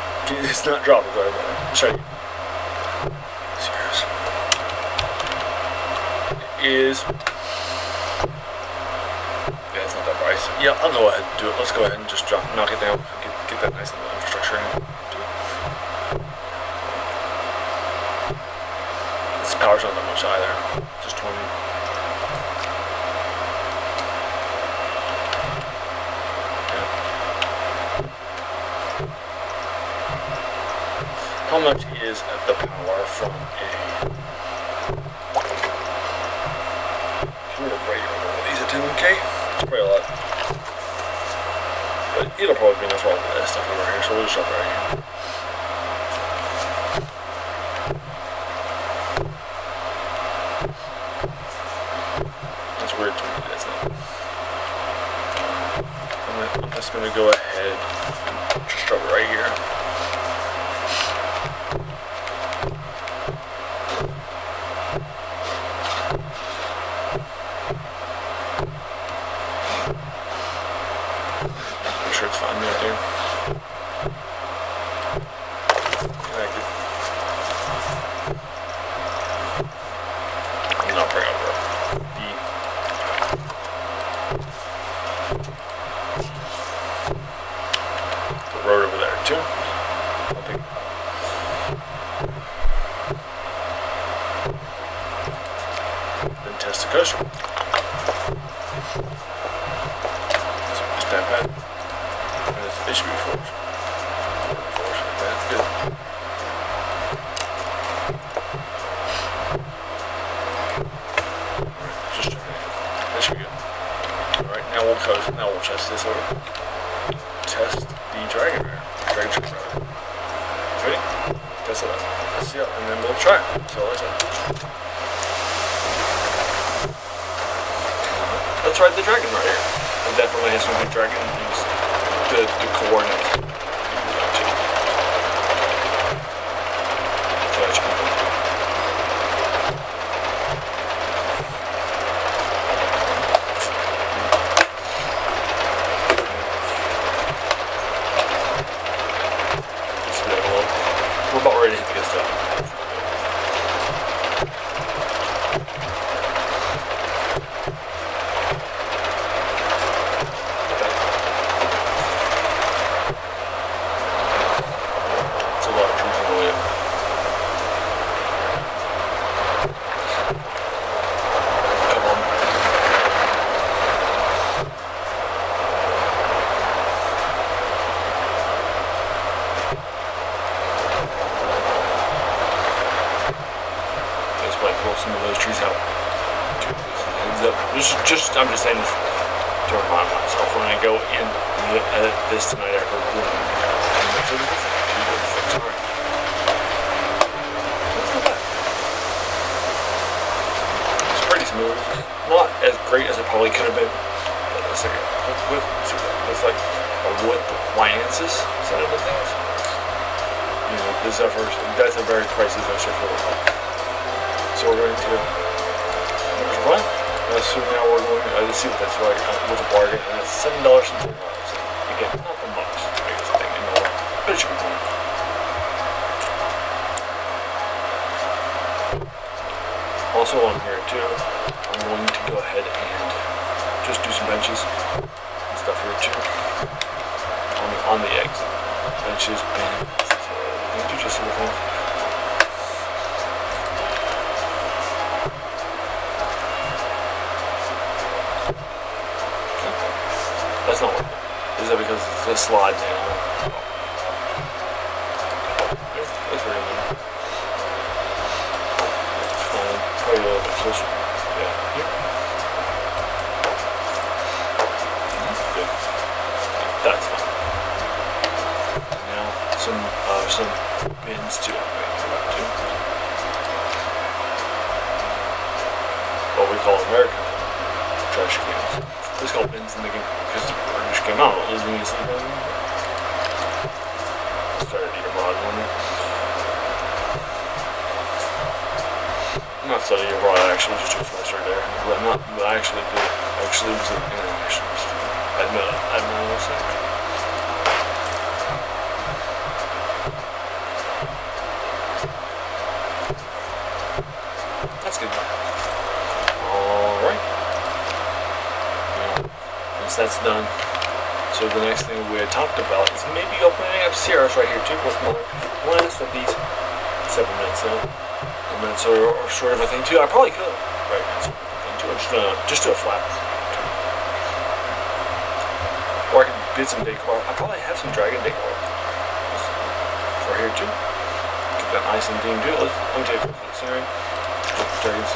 it's not dropping. Sorry about that. I'll show you. Cirrus is. Yeah, I'll go ahead and do it. Let's go ahead and just knock it down. Get that nice little infrastructure in. This power's not that much either. Just 20. Yeah. How much is the power from a regular one of these at 10K? It's probably a lot. But it'll probably be enough for all of this stuff over here, so we'll just drop it right here. That's weird to me, isn't it? I'm just going to go ahead and just drop it right here. It's fine right there. And I'll bring over the road over there too. I'll pick then test the coaster. So just that bad. It should be force. That's good. Just checking it. That should be good. Alright, now we'll test this over. Test the dragon bear. Dragon chicken bear. Ready? Test it out. Test it out, and then we'll try it. So let's ride the dragon right here. It definitely has some good dragon things. The coordinates. So that should be fun. We're about ready to hit the good stuff. Some of those trees out. Heads up. I'm just saying this. to remind myself when I go in and edit this tonight after recording. Sorry. That's not bad. It's pretty smooth. Not as great as it probably could have been, but it's like with like with the appliances side of the things. You know, this effort, that's a very pricey extra for the help. So we're going to fun. So now we're going to see what that's like with a bargain, and it's $7.10. Again, not the most biggest thing in the world, but it should be fun. Also on here too, I'm going to go ahead and just do some benches and stuff here too. On the eggs. Benches, bins, do just little things. That's not working. Is that because it's a slide down? That's very good. It's fine. Probably a little bit closer. Yeah. Here. Good. That's fine. Now some bins too. What we call American trash cans. It's called bins in the game because the British came out. It was easy. Started eating abroad one. I'm not studying abroad, I actually just took a semester there. But I actually did. Actually was an international student. I admit it. That's good. Alright. Once that's done, so the next thing we had talked about is maybe opening up Sierra's right here too with Mother. One of these 7 minutes now. And then sort of a thing too. I probably could. Right, so just do a flat. Or I could bid some decor. I probably have some dragon decor. For here too. Keep that nice and themed too. Let me take a quick look. Sorry. Dragons.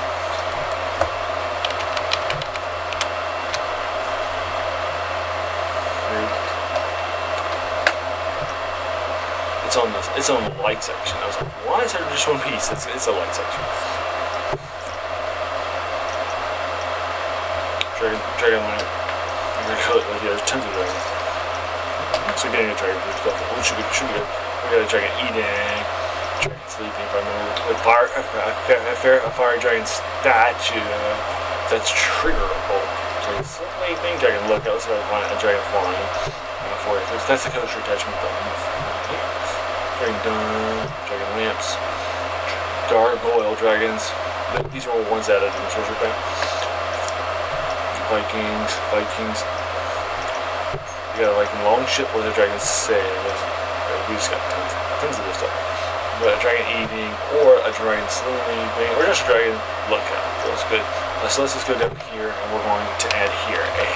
It's on the light section. I was like, why is there just one piece? It's a light section. Dragon lamp. There's tons of dragons. So getting a dragon blue stuff. Should be good. We got a dragon eating, dragon sleeping. If I remember, a fire dragon statue that's triggerable. Dragon sleeping, dragon lookout. So a dragon flying. That's the coaster attachment button. Dragon dome, dragon lamps, gargoyle dragons. These are all ones added in the sorcery pack. Vikings. You got a Viking long ship with a dragon sail. We just got tons of this stuff. But a dragon eating, or a dragon sleeping, or just a dragon lookout. Feels good. So let's just go down here, and we're going to add here a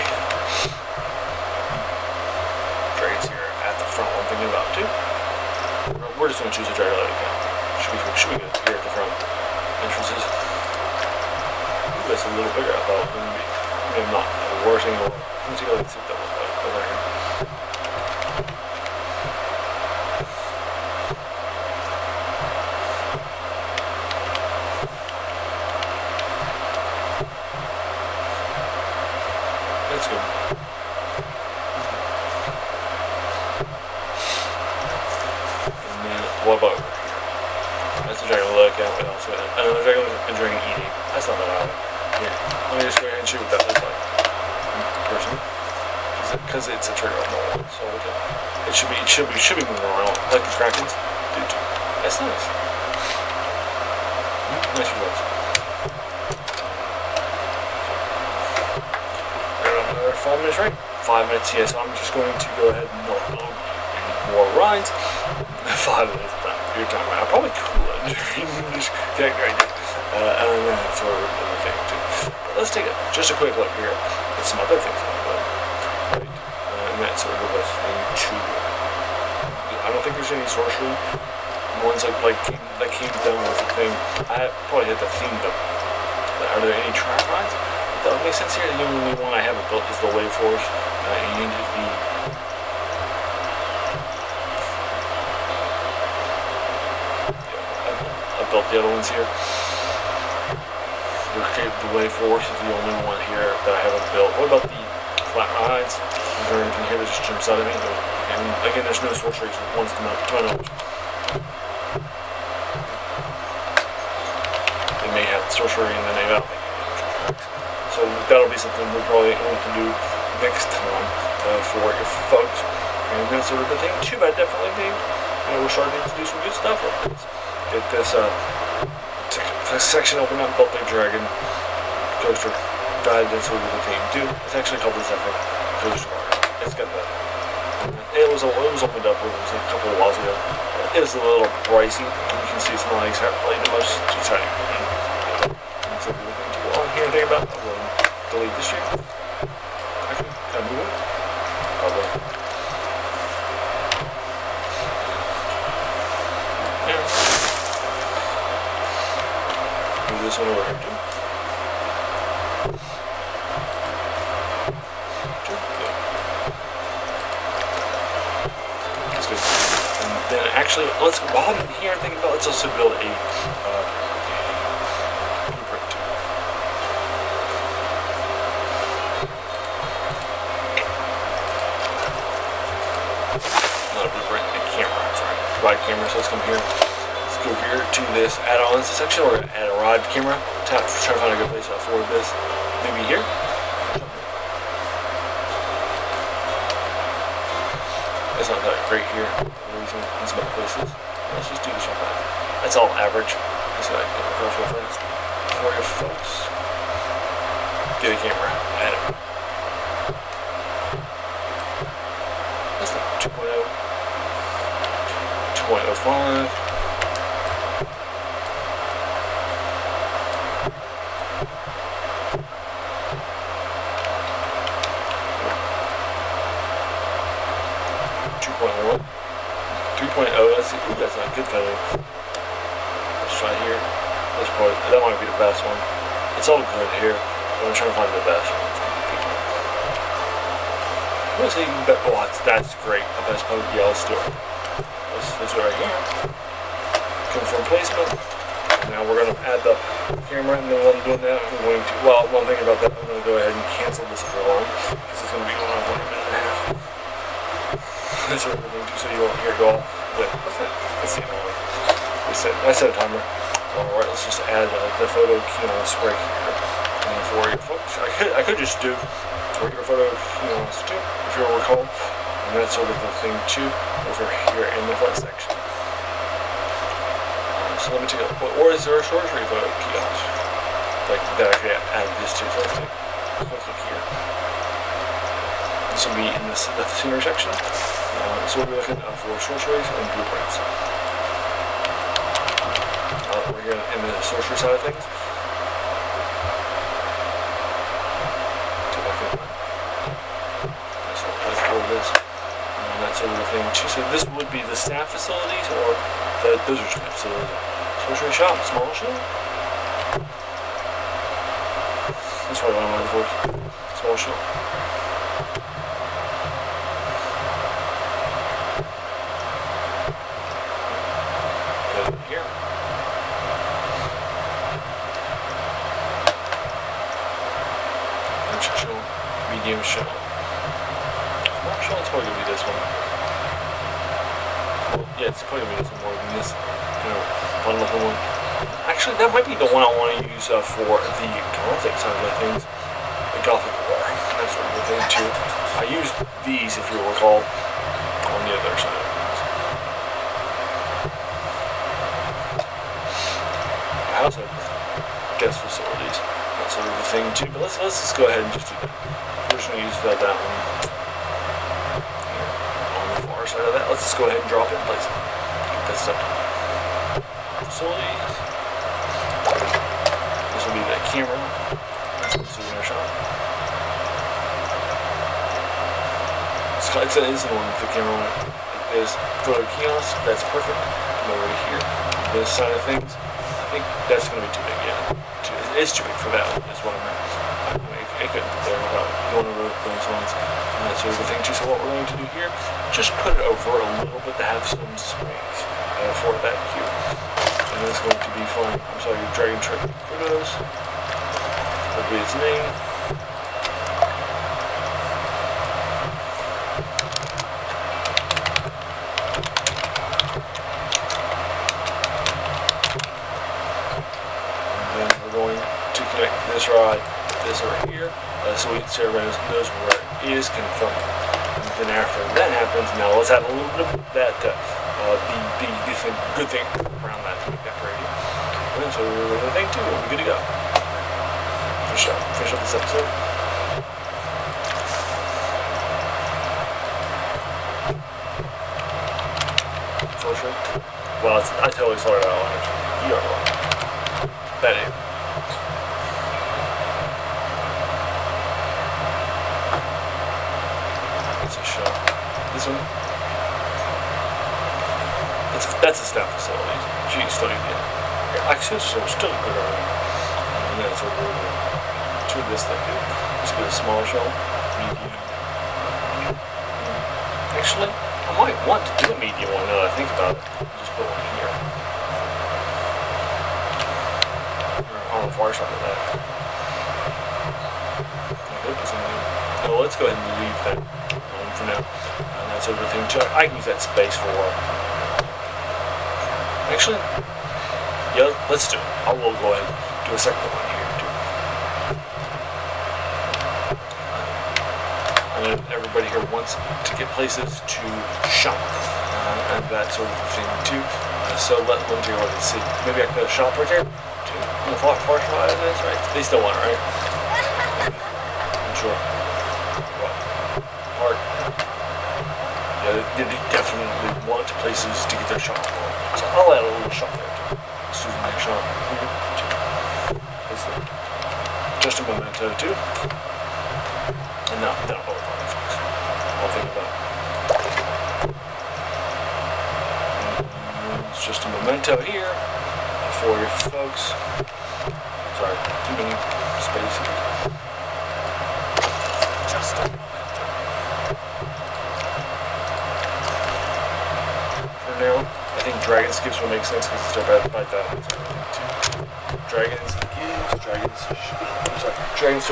dragons here at the front. One thing about too. We're just going to choose a dragon lookout. Should be good here at the front entrances. Ooh, that's a little bigger. I thought it was going to be. Maybe not the worst thing. Let me see what that looks like over here. That's good. And then what about over here? That's the dragon lookout. We also got another dragon and dragon eating. That's not that bad. Here, let me just go ahead and shoot what that looks like. Personally, because it's a trigger on the wall, so it should be moving around like the Krakens do too. That's nice. Nice results. Another 5 minutes, right? 5 minutes, yeah. So I'm just going to go ahead and not load any more rides. 5 minutes time. Your time. I probably could just get right there. And then for another thing too. But let's take just a quick look here at some other things on the web. Right? And that's sort of a thing too. I don't think there's any sorcery ones that came down with the thing. I probably had the theme them. Are there any track rides? that would make sense here. The only one I haven't built is the Wave Force, and the I built the other ones here. The Wave Force is the only one here that I haven't built. What about the Flat Rides? Is there anything here that just jumps out at me? And again, there's no sorcery ones to my knowledge. They may have sorcery and then they don't. So that'll be something we'll probably need to do next time for your folks. And that's sort of the thing too, but definitely think we're starting to do some good stuff with this. Get this section open up, built Big Dragon coaster guide, that's sort of the thing too. It's actually called the Zephyr Coaster. It's got that. It was opened up it was a couple of whiles ago. It was a little pricey. You can see it's not exactly the most exciting. So the thing to go on here and think about, I'm going to delete this here. I can kind of move it. Probably. Yeah. Move this one over here too. That's good. And then actually, while I'm here and thinking about, let's also build a blueprint. Not a blueprint, a camera, sorry. Ride camera, so let's come here. Let's go here to this add-ons section. We're going to add a ride camera. Try to find a good place for this. Maybe here. It's not that great here. In some other places. Let's just do this real fast. That's all average. Let's go across real fast. For your folks. Get a camera. Add it. That's the 2.0. 2.05. That's not good feather. Let's try here. That might be the best one. It's all good here, but I'm trying to find the best one. Let's see, that's great. The best poke, yeah, let's do it. This right here. Confirm placement. Now we're going to add the camera, and then while I'm doing that, I'm going to, while I'm thinking about that, I'm going to go ahead and cancel this alarm. This is going to be going on for 1 minute and a half. That's what we're going to do, so you won't hear it go off. Wait, what's that? Let's see. I set a timer. Alright, let's just add the photo kiosk right here. And for your folks, I could just do regular photo kiosk too, if you'll recall. And that's sort of the thing too, over here in the front section. So let me take a look. Or is there a sorcery photo kiosk? Like that I could add this to. So let's take a quick look here. This will be in the scenery section. So we'll be looking for sorceries and blueprints. We're here in the sorcery side of things. That's what place for this. And that sort of thing too. So this would be the staff facilities or those are staff facilities. Sorcery shop, small shop. That's what I'm looking for. Small shop. Medium shell. Small shell, it's probably going to be this one. Well, yeah, it's probably going to be this one more than this bottom level one. Actually, that might be the one I want to use for the Gothic side of things. The Gothic War. That sort of a thing too. I used these, if you recall, on the other side of things. I also have guest facilities. That sort of a thing too. But let's just go ahead and just do that. We're just going to use that one here on the far side of that. Let's just go ahead and drop it in place. Get that stuff done. Facilities. This will be that camera. That's what this is in our shot. It is the one with the camera on it. It is photo kiosk. That's perfect. Come over here. This side of things. I think that's going to be too big. Yeah. It's too big for that one. Is what I'm going to it couldn't put there without going over those ones. And that's sort of the thing too. So what we're going to do here, just put it over a little bit to have some space for that cube. And it's going to be fun. I'm sorry, Dragon Trick photos. That'll be its name. This rod, this over here, so everybody knows where it is confirmed. And then after that happens, now let's add a little bit of that, the good thing around that to make that pretty. And so we're the thing too, we'll be good to go. Finish up this episode. Sorcery. Well, I totally sorted it out. You are wrong. That is. This one, that's a staff facility. She studied it. Yeah, actually, so still good around. And that's what we're going to do this thing. This will be a smaller shell, medium. Actually, I might want to do a medium one now that I think about it. Just put one here. On the far side of that. No, let's go ahead and leave that for now. And that's everything too. I can use that space for. Actually, yeah, let's do it. I will go ahead and do a second one here too. I know everybody here wants to get places to shop, and that sort of thing too. So let me take a look and see. Maybe I can put a shop right there too. On the far side of this, right? They still want it, right? I'm sure. They definitely want places to get their shop on. So I'll add a little shop there too. Souvenir shop. It's just a memento too. And now I'll folks. I'll think about it. It's just a memento here for your folks. Sorry, too many spaces. Just a memento. Now, I think Dragon Skips will make sense because it's about that. Dragons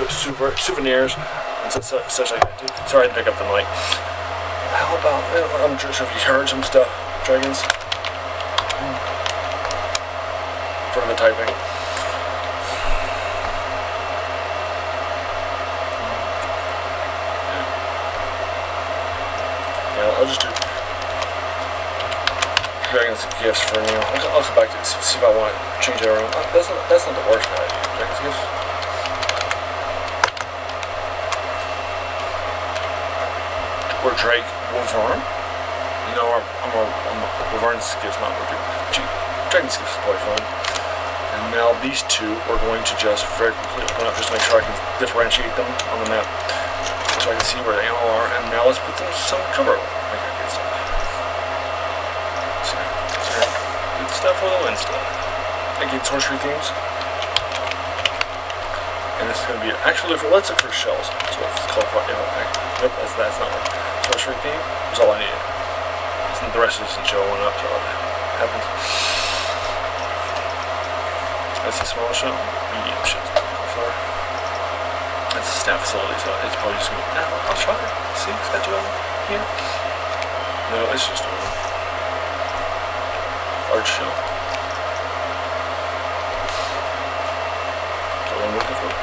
souvenirs, and such like that too. Sorry I had to pick up the mic. How about, I'm sure if you heard some stuff, Dragons, for the typing. Yeah, I'll just do Dragon's Gifts for now. I'll come back to it, see if I want to change it around. That's not the worst idea. Dragon's Gifts. Or Drake Wolverine. You know, I'm a Wolverine's Gifts, not Wolverine. Dragon's Gifts is probably fun. And now these two we're going to just very quickly open up just to make sure I can differentiate them on the map. So I can see where they are. And now let's put them some cover. Stuff for the win stuff. Again, sorcery themes. And this is going to be actually let's look for shells. So let's call for nope, that's not one. Sorcery theme is all I needed. The rest of this show went up to all that happens. That's a small shell, medium shell. That's a staff facility, so it's probably just going to I'll try it. See, it's got you on here. No, it's just one. Large shell. That's what I'm looking for.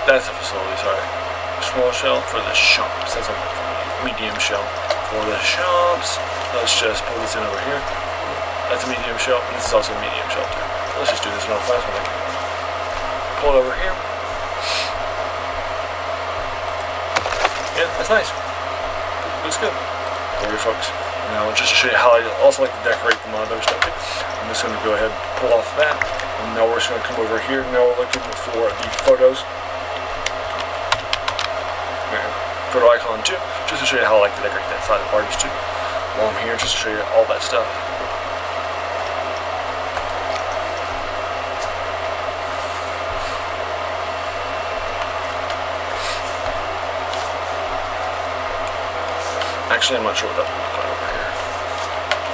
That's a facility, sorry. Small shell for the shops. That's a medium shell for the shops. Let's just pull this in over here. That's a medium shell, and this is also a medium shell too. Let's just do this real fast. Pull it over here. Yeah, that's nice. Looks good. Alright, folks. Now, just to show you how I also like to decorate the other stuff, I'm just going to go ahead and pull off that. And now we're just going to come over here. Now we're looking for the photos. Photo icon too, just to show you how I like to decorate that side of the parties too. While I'm here, just to show you all that stuff. Actually, I'm not sure what that looks like over here.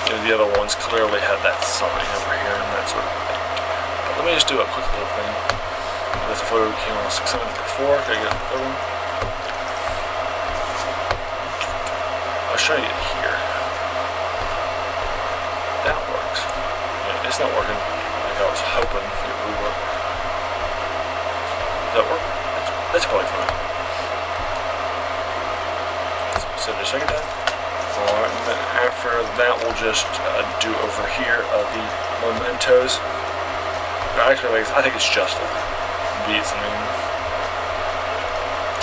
You know, the other ones clearly had that sign over here and that sort of thing. But let me just do a quick little thing. This photo came on 6 minutes before. Can I get the third one? I'll show you it here. That works. Yeah, it's not working like I was hoping it would work. Does that work? That's probably fine. So the second time. Alright, and then after that we'll just do over here the mementos. Actually, I think it's just beats. I mean,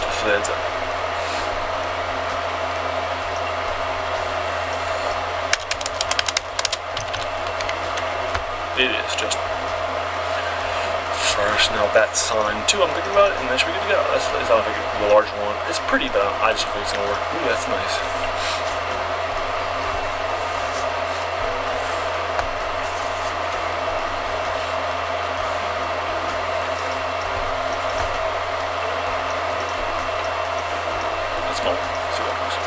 just a heads up. It is just first. Now that sign too, I'm thinking about it, and that should be good to go. That's not the large one. It's pretty, but I just think it's gonna work. Ooh, that's nice. That's small. See what works.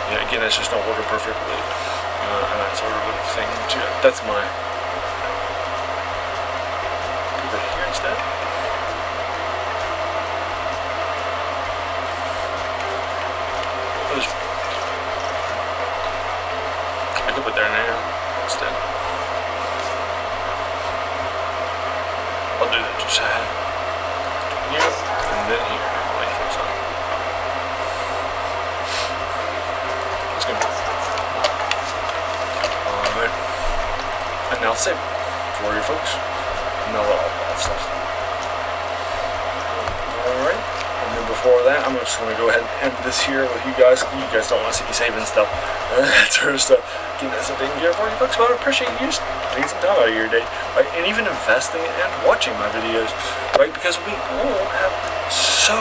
Yeah, again, it's just not working perfectly, and that sort of thing too. That's my. Instead. I could put there now instead. I'll do that just here and then here. Wait for a second. That's good. Alright. And now save for you folks. Know all that stuff. Alright, and then before that, I'm just going to go ahead and end this here with you guys. You guys don't want to see me saving stuff, that sort of stuff. Getting that stuff taken care of for you folks, but I appreciate you just taking some time out of your day, right? And even investing and watching my videos, right? Because we all have so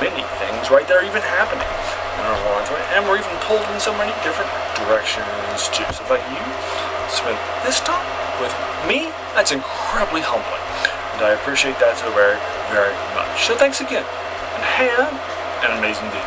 many things, right, that are even happening in our lives, right? And we're even pulled in so many different directions too. So if you spend this time with me, that's incredibly humbling, and I appreciate that so very, very much. So thanks again, and have an amazing day.